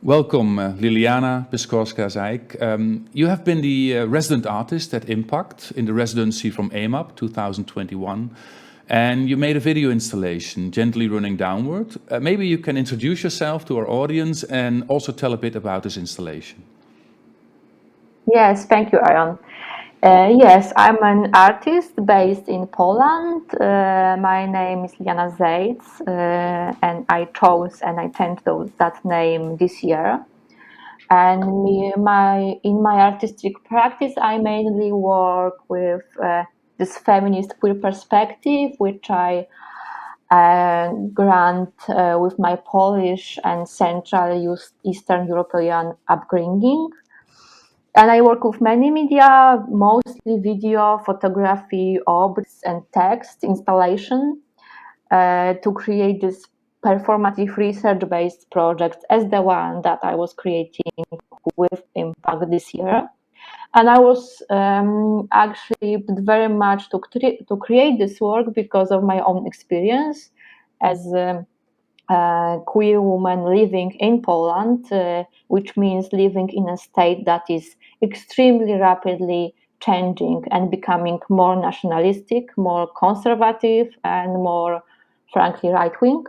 Welcome, Liliana Zeic. You have been the resident artist at IMPAKT in the residency from EMAP 2021, and you made a video installation, Gently Running Downward. Maybe you can introduce yourself to our audience and also tell a bit about this installation. Yes, thank you, Arjon. Yes, I'm an artist based in Poland. My name is Liliana Zeic, and I chose and I changed that name this year. And in my artistic practice, I mainly work with this feminist queer perspective, which I grant with my Polish and Central Eastern European upbringing. And I work with many media, mostly video, photography, objects, and text installation to create this performative research-based project as the one that I was creating with IMPAKT this year. And I was actually very much to create this work because of my own experience as a queer woman living in Poland, which means living in a state that is extremely rapidly changing and becoming more nationalistic, more conservative, and more, frankly, right-wing.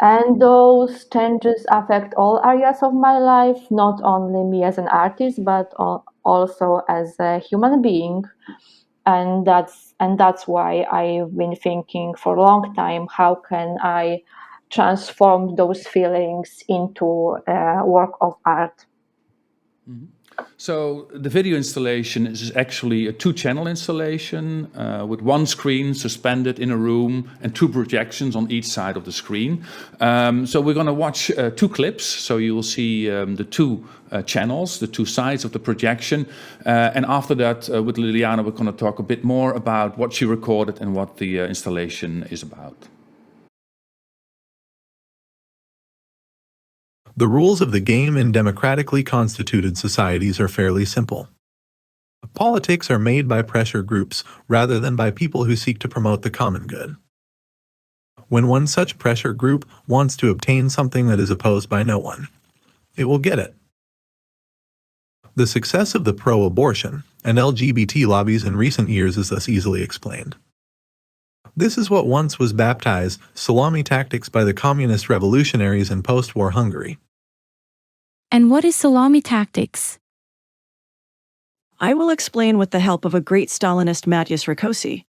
And those changes affect all areas of my life, not only me as an artist, but also as a human being. And that's why I've been thinking for a long time, how can I transform those feelings into a work of art. Mm-hmm. So the video installation is actually a two-channel installation with one screen suspended in a room and two projections on each side of the screen. So we're going to watch two clips. So you will see the two channels, the two sides of the projection. And after that, with Liliana, we're going to talk a bit more about what she recorded and what the installation is about. The rules of the game in democratically constituted societies are fairly simple. Politics are made by pressure groups rather than by people who seek to promote the common good. When one such pressure group wants to obtain something that is opposed by no one, it will get it. The success of the pro-abortion and LGBT lobbies in recent years is thus easily explained. This is what once was baptized salami tactics by the communist revolutionaries in post-war Hungary. And what is salami tactics? I will explain with the help of a great Stalinist Matyas Rakosi.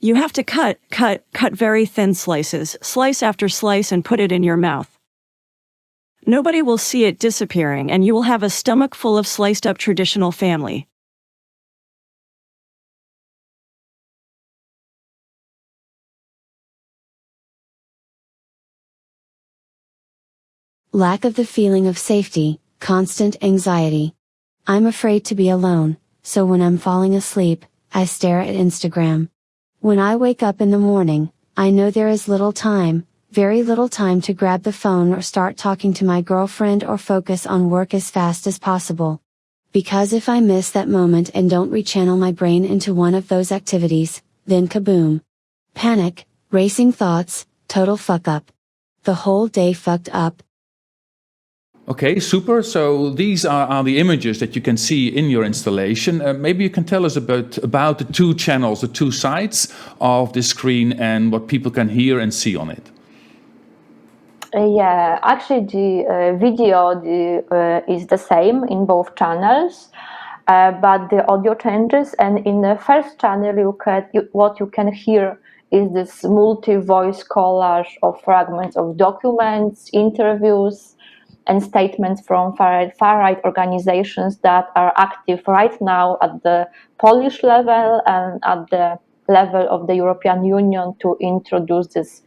You have to cut very thin slices, slice after slice, and put it in your mouth. Nobody will see it disappearing, and you will have a stomach full of sliced up traditional family. Lack of the feeling of safety, constant anxiety. I'm afraid to be alone, so when I'm falling asleep, I stare at Instagram. When I wake up in the morning, I know there is little time, very little time to grab the phone or start talking to my girlfriend or focus on work as fast as possible. Because if I miss that moment and don't rechannel my brain into one of those activities, then kaboom. Panic, racing thoughts, total fuck up. The whole day fucked up. Okay, super. So these are the images that you can see in your installation. Maybe you can tell us about the two channels, the two sides of the screen and what people can hear and see on it. Yeah, actually the video is the same in both channels, but the audio changes. And in the first channel, what you can hear is this multi-voice collage of fragments of documents, interviews, and statements from far-right organizations that are active right now at the Polish level and at the level of the European Union to introduce this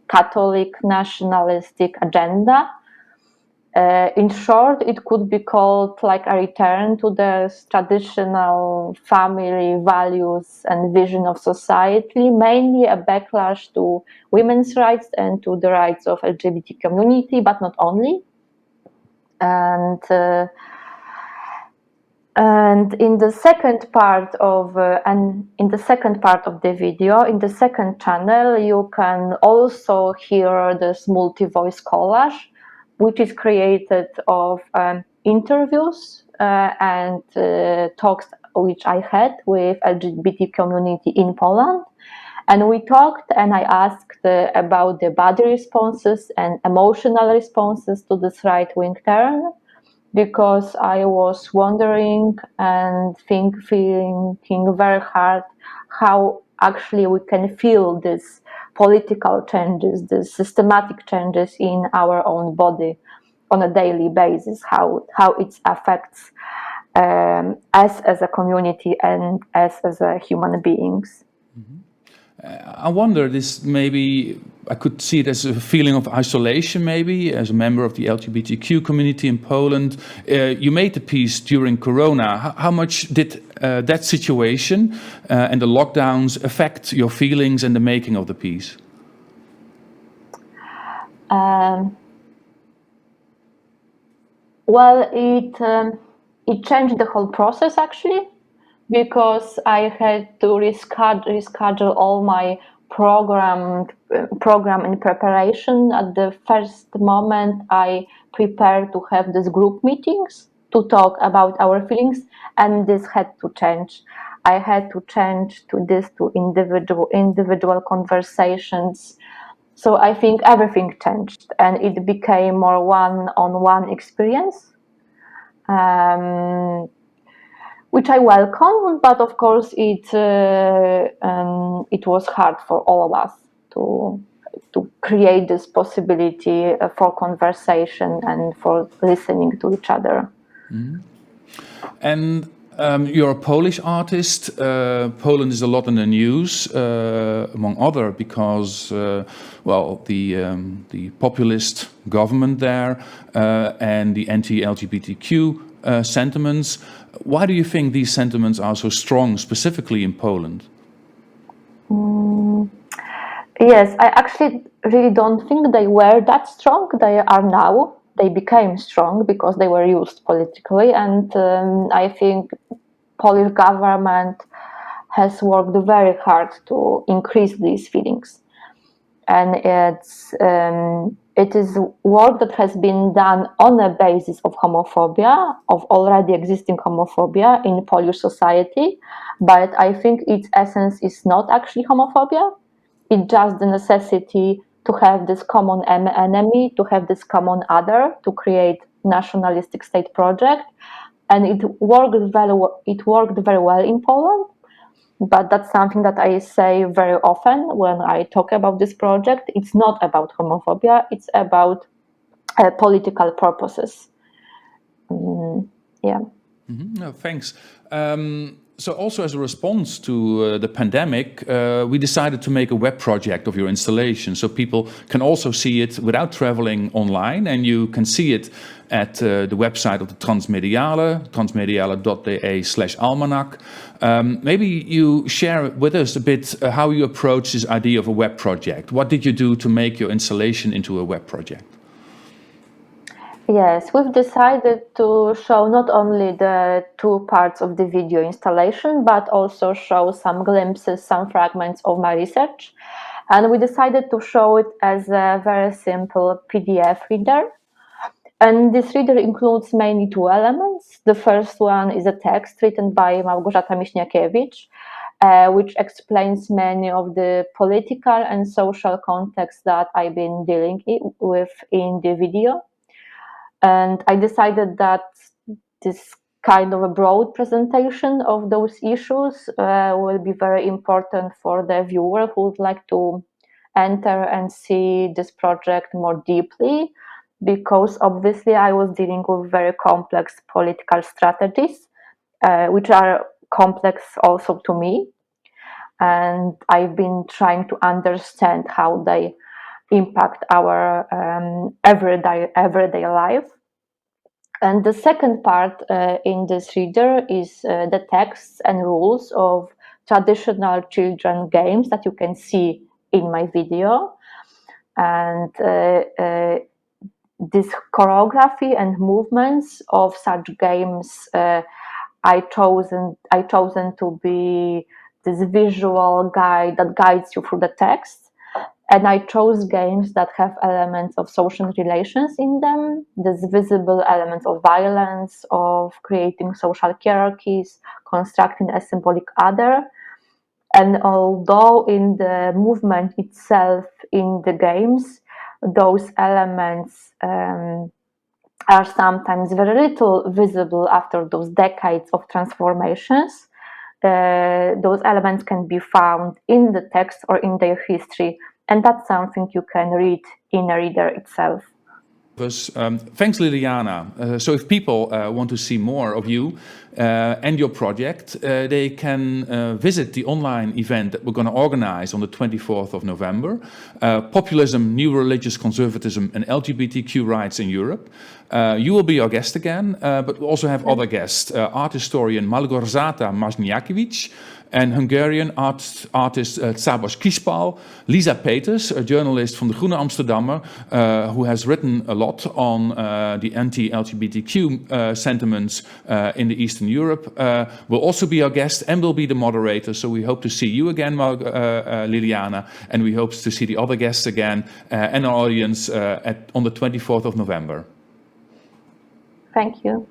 Catholic nationalistic agenda. In short, it could be called like a return to the traditional family values and vision of society, mainly a backlash to women's rights and to the rights of LGBT community, but not only. And in the second part of the video, in the second channel, you can also hear this multi-voice collage, which is created of interviews and talks which I had with LGBT community in Poland. And we talked, and I asked about the body responses and emotional responses to this right-wing turn, because I was wondering and thinking very hard how actually we can feel these political changes, these systematic changes in our own body on a daily basis, how it affects us as a community and us as human beings. I wonder, this maybe, I could see it as a feeling of isolation maybe, as a member of the LGBTQ community in Poland. You made the piece during Corona. How much did that situation and the lockdowns affect your feelings and the making of the piece? Well, it changed the whole process actually, because I had to reschedule all my program in preparation. At the first moment, I prepared to have these group meetings to talk about our feelings, and this had to change. I had to change to individual conversations. So I think everything changed, and it became more one-on-one experience. Which I welcome, but of course it was hard for all of us to create this possibility for conversation and for listening to each other. Mm-hmm. And you're a Polish artist. Poland is a lot in the news, among other, because well, the populist government there and the anti-LGBTQ sentiments. Why do you think these sentiments are so strong, specifically in Poland? Yes, I actually really don't think they were that strong. They are now. They became strong because they were used politically, and I think Polish government has worked very hard to increase these feelings. And it is work that has been done on a basis of homophobia, of already existing homophobia in Polish society. But I think its essence is not actually homophobia. It's just the necessity to have this common enemy, to have this common other, to create nationalistic state project. And it worked very well in Poland. But that's something that I say very often when I talk about this project. It's not about homophobia, it's about political purposes. Yeah. Mm-hmm. No, thanks. So also as a response to the pandemic, we decided to make a web project of your installation so people can also see it without traveling online, and you can see it at the website of the Transmediale, transmediale.de/almanac. Maybe you share with us a bit how you approach this idea of a web project. What did you do to make your installation into a web project? Yes, we've decided to show not only the two parts of the video installation, but also show some glimpses, some fragments of my research. And we decided to show it as a very simple PDF reader. And this reader includes mainly two elements. The first one is a text written by Małgorzata Miśniakiewicz, which explains many of the political and social contexts that I've been dealing with in the video. And I decided that this kind of a broad presentation of those issues will be very important for the viewer who would like to enter and see this project more deeply, because obviously I was dealing with very complex political strategies, which are complex also to me. And I've been trying to understand how they impact our everyday life. And the second part in this reader is the texts and rules of traditional children games that you can see in my video. And this choreography and movements of such games I chosen to be this visual guide that guides you through the text. And I chose games that have elements of social relations in them, this visible elements of violence, of creating social hierarchies, constructing a symbolic other. And although in the movement itself, in the games, those elements are sometimes very little visible after those decades of transformations, those elements can be found in the text or in their history, and that's something you can read in a reader itself. Thanks, Liliana. So if people want to see more of you and your project, they can visit the online event that we're going to organize on the 24th of November, Populism, New Religious Conservatism and LGBTQ Rights in Europe. You will be our guest again, but we also have other guests, art historian Malgorzata Mazniakiewicz, and Hungarian artist Szabos Kispal, Lisa Peters, a journalist from the Groene Amsterdammer, who has written a lot on the anti-LGBTQ sentiments in the Eastern Europe, will also be our guest and will be the moderator. So we hope to see you again, Liliana, and we hope to see the other guests again and our audience on the 24th of November. Thank you.